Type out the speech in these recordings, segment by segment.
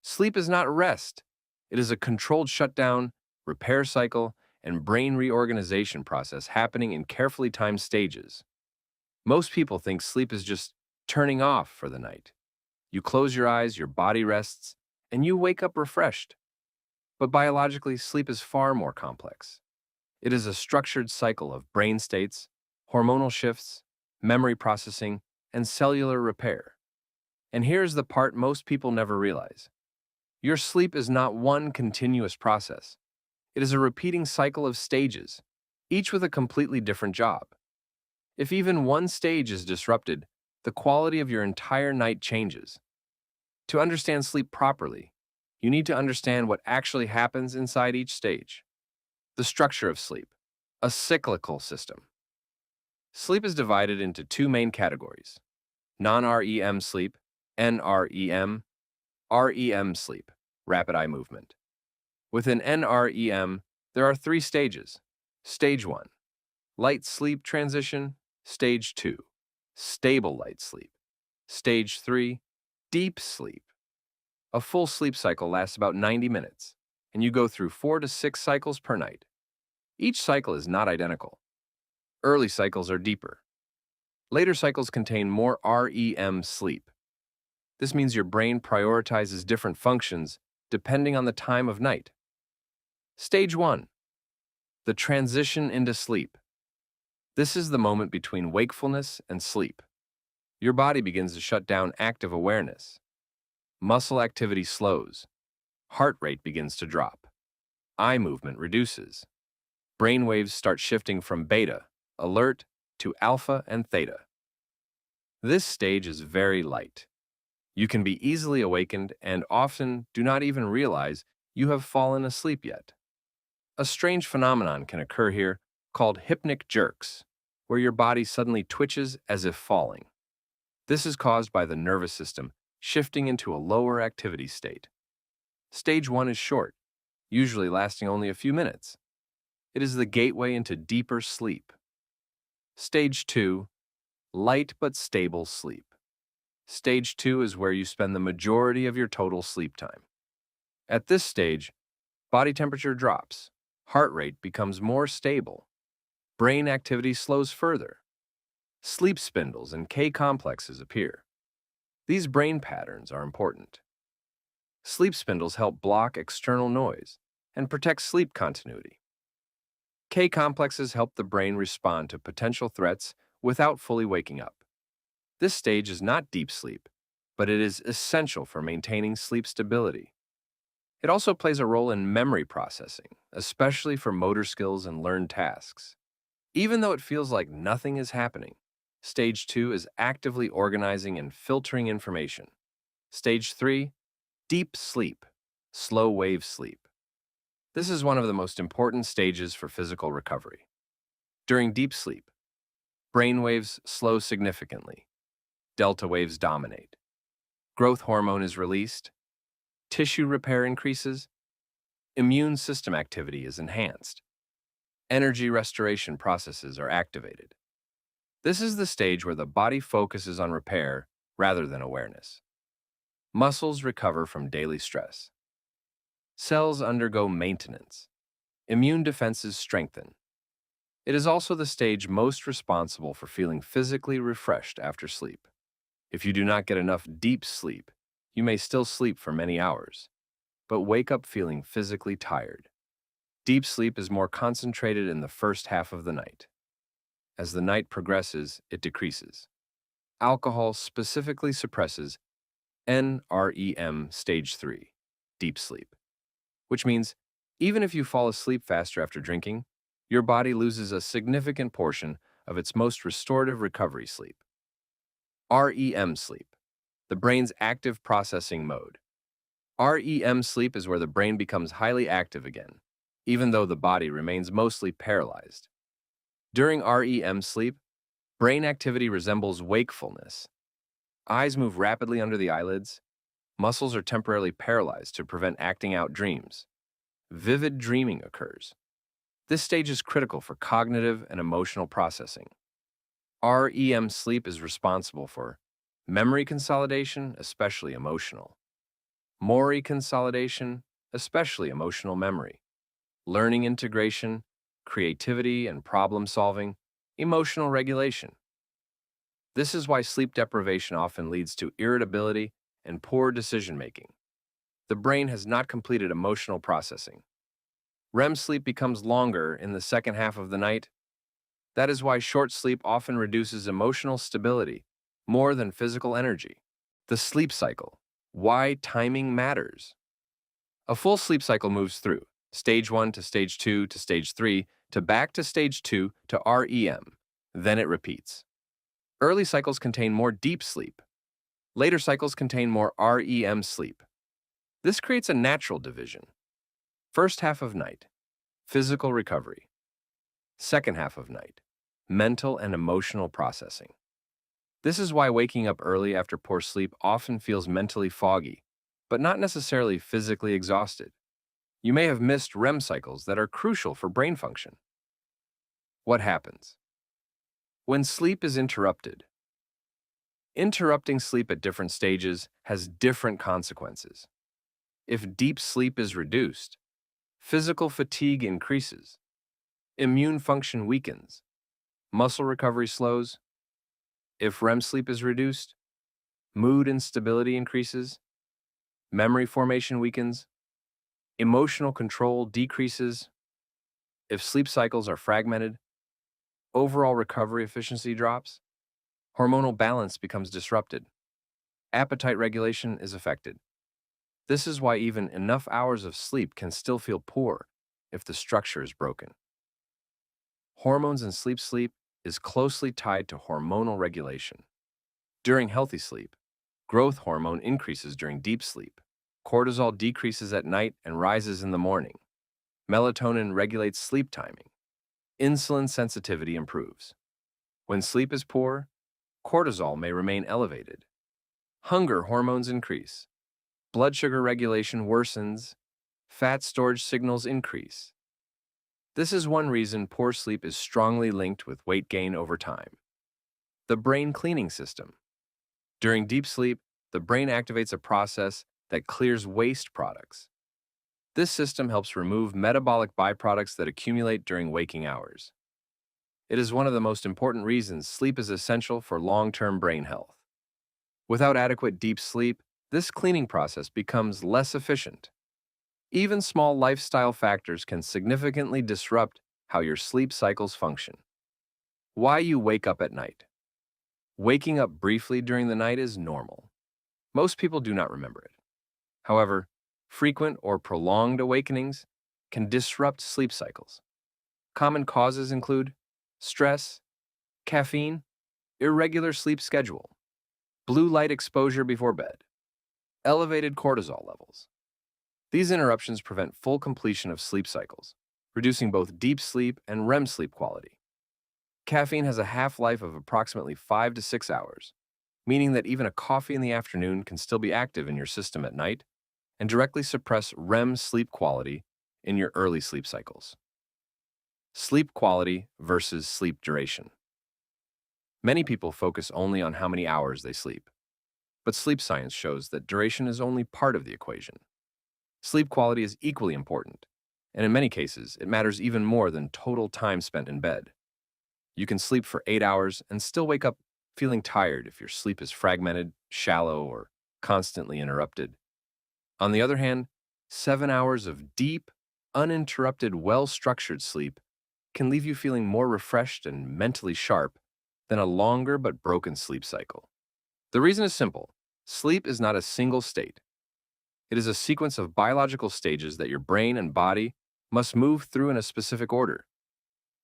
Sleep is not rest. It is a controlled shutdown, repair cycle, and brain reorganization process happening in carefully timed stages. Most people think sleep is just turning off for the night. You close your eyes, your body rests, and you wake up refreshed. But biologically, sleep is far more complex. It is a structured cycle of brain states, hormonal shifts, memory processing, and cellular repair. And here's the part most people never realize. Your sleep is not one continuous process. It is a repeating cycle of stages, each with a completely different job. If even one stage is disrupted, the quality of your entire night changes. To understand sleep properly, you need to understand what actually happens inside each stage. The structure of sleep, a cyclical system. Sleep is divided into two main categories: non-REM sleep, NREM, REM sleep, rapid eye movement. Within NREM, there are three stages. Stage 1, light sleep transition. Stage 2, stable light sleep. Stage 3, deep sleep. A full sleep cycle lasts about 90 minutes, and you go through 4 to 6 cycles per night. Each cycle is not identical. Early cycles are deeper. Later cycles contain more REM sleep. This means your brain prioritizes different functions depending on the time of night. Stage 1, the transition into sleep. This is the moment between wakefulness and sleep. Your body begins to shut down active awareness. Muscle activity slows. Heart rate begins to drop. Eye movement reduces. Brain waves start shifting from beta, alert, to alpha and theta. This stage is very light. You can be easily awakened and often do not even realize you have fallen asleep yet. A strange phenomenon can occur here called hypnic jerks, where your body suddenly twitches as if falling. This is caused by the nervous system shifting into a lower activity state. Stage 1 is short, usually lasting only a few minutes. It is the gateway into deeper sleep. Stage 2, light but stable sleep. Stage 2 is where you spend the majority of your total sleep time. At this stage, body temperature drops, heart rate becomes more stable, brain activity slows further. Sleep spindles and K complexes appear. These brain patterns are important. Sleep spindles help block external noise and protect sleep continuity. K complexes help the brain respond to potential threats without fully waking up. This stage is not deep sleep, but it is essential for maintaining sleep stability. It also plays a role in memory processing, especially for motor skills and learned tasks. Even though it feels like nothing is happening, Stage 2 is actively organizing and filtering information. Stage 3, deep sleep, slow wave sleep. This is one of the most important stages for physical recovery. During deep sleep, brain waves slow significantly. Delta waves dominate. Growth hormone is released. Tissue repair increases. Immune system activity is enhanced. Energy restoration processes are activated. This is the stage where the body focuses on repair rather than awareness. Muscles recover from daily stress. Cells undergo maintenance. Immune defenses strengthen. It is also the stage most responsible for feeling physically refreshed after sleep. If you do not get enough deep sleep, you may still sleep for many hours, but wake up feeling physically tired. Deep sleep is more concentrated in the first half of the night. As the night progresses, it decreases. Alcohol specifically suppresses NREM Stage 3, deep sleep, which means even if you fall asleep faster after drinking, your body loses a significant portion of its most restorative recovery sleep. REM sleep, the brain's active processing mode. REM sleep is where the brain becomes highly active again, even though the body remains mostly paralyzed. During REM sleep, brain activity resembles wakefulness. Eyes move rapidly under the eyelids. Muscles are temporarily paralyzed to prevent acting out dreams. Vivid dreaming occurs. This stage is critical for cognitive and emotional processing. REM sleep is responsible for memory consolidation, especially emotional. memory consolidation, especially emotional memory, learning integration, creativity and problem solving, emotional regulation. This is why sleep deprivation often leads to irritability and poor decision making. The brain has not completed emotional processing. REM sleep becomes longer in the second half of the night. That is why short sleep often reduces emotional stability more than physical energy. The sleep cycle. Why timing matters. A full sleep cycle moves through stage 1 to stage 2 to stage 3 to back to stage 2 to REM. Then it repeats. Early cycles contain more deep sleep. Later cycles contain more REM sleep. This creates a natural division. First half of night, physical recovery. Second half of night, mental and emotional processing. This is why waking up early after poor sleep often feels mentally foggy, but not necessarily physically exhausted. You may have missed REM cycles that are crucial for brain function. What happens? When sleep is interrupted. Interrupting sleep at different stages has different consequences. If deep sleep is reduced, physical fatigue increases, immune function weakens, muscle recovery slows. If REM sleep is reduced, mood instability increases, memory formation weakens, emotional control decreases. If sleep cycles are fragmented, overall recovery efficiency drops, hormonal balance becomes disrupted, appetite regulation is affected. This is why even enough hours of sleep can still feel poor if the structure is broken. Hormones in sleep is closely tied to hormonal regulation. During healthy sleep, growth hormone increases during deep sleep. Cortisol decreases at night and rises in the morning. Melatonin regulates sleep timing. Insulin sensitivity improves. When sleep is poor, cortisol may remain elevated. Hunger hormones increase. Blood sugar regulation worsens. Fat storage signals increase. This is one reason poor sleep is strongly linked with weight gain over time. The brain cleaning system. During deep sleep, the brain activates a process that clears waste products. This system helps remove metabolic byproducts that accumulate during waking hours. It is one of the most important reasons sleep is essential for long-term brain health. Without adequate deep sleep, this cleaning process becomes less efficient. Even small lifestyle factors can significantly disrupt how your sleep cycles function. Why you wake up at night. Waking up briefly during the night is normal. Most people do not remember it. However, frequent or prolonged awakenings can disrupt sleep cycles. Common causes include stress, caffeine, irregular sleep schedule, blue light exposure before bed, elevated cortisol levels. These interruptions prevent full completion of sleep cycles, reducing both deep sleep and REM sleep quality. Caffeine has a half-life of approximately 5 to 6 hours, meaning that even a coffee in the afternoon can still be active in your system at night and directly suppress REM sleep quality in your early sleep cycles. Sleep quality versus sleep duration. Many people focus only on how many hours they sleep, but sleep science shows that duration is only part of the equation. Sleep quality is equally important, and in many cases, it matters even more than total time spent in bed. You can sleep for 8 hours and still wake up feeling tired if your sleep is fragmented, shallow, or constantly interrupted. On the other hand, 7 hours of deep, uninterrupted, well-structured sleep can leave you feeling more refreshed and mentally sharp than a longer but broken sleep cycle. The reason is simple. Sleep is not a single state. It is a sequence of biological stages that your brain and body must move through in a specific order.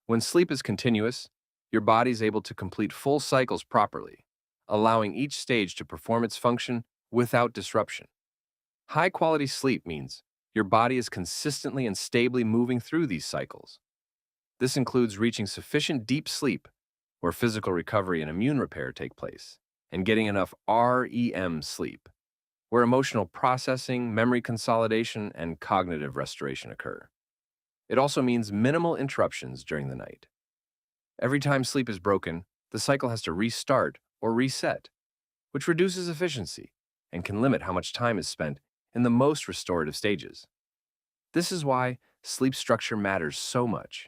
When sleep is continuous, your body is able to complete full cycles properly, allowing each stage to perform its function without disruption. High-quality sleep means your body is consistently and stably moving through these cycles. This includes reaching sufficient deep sleep, where physical recovery and immune repair take place, and getting enough REM sleep, where emotional processing, memory consolidation, and cognitive restoration occur. It also means minimal interruptions during the night. Every time sleep is broken, the cycle has to restart or reset, which reduces efficiency and can limit how much time is spent in the most restorative stages. This is why sleep structure matters so much.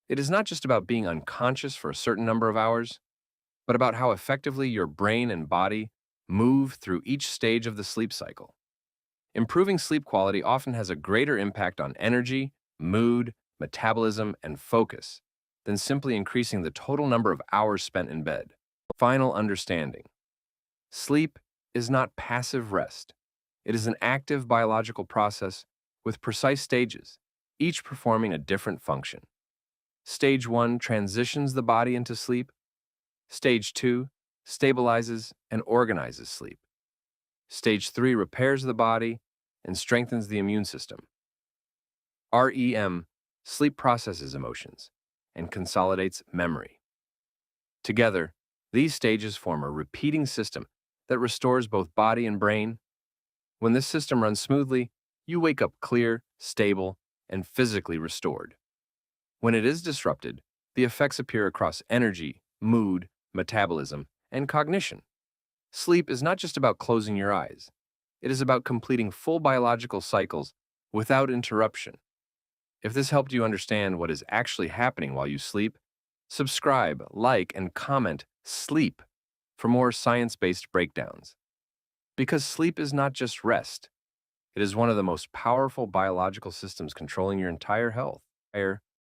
It is not just about being unconscious for a certain number of hours, but about how effectively your brain and body move through each stage of the sleep cycle. Improving sleep quality often has a greater impact on energy, mood, metabolism, and focus than simply increasing the total number of hours spent in bed. Final understanding. Sleep is not passive rest. It is an active biological process with precise stages, each performing a different function. Stage 1 transitions the body into sleep. Stage 2 stabilizes and organizes sleep. Stage 3 repairs the body and strengthens the immune system. REM, sleep processes emotions and consolidates memory. Together, these stages form a repeating system that restores both body and brain. When this system runs smoothly, you wake up clear, stable, and physically restored. When it is disrupted, the effects appear across energy, mood, metabolism, and cognition. Sleep is not just about closing your eyes. It is about completing full biological cycles without interruption. If this helped you understand what is actually happening while you sleep, subscribe, like, and comment "sleep" for more science-based breakdowns. Because sleep is not just rest, it is one of the most powerful biological systems controlling your entire health.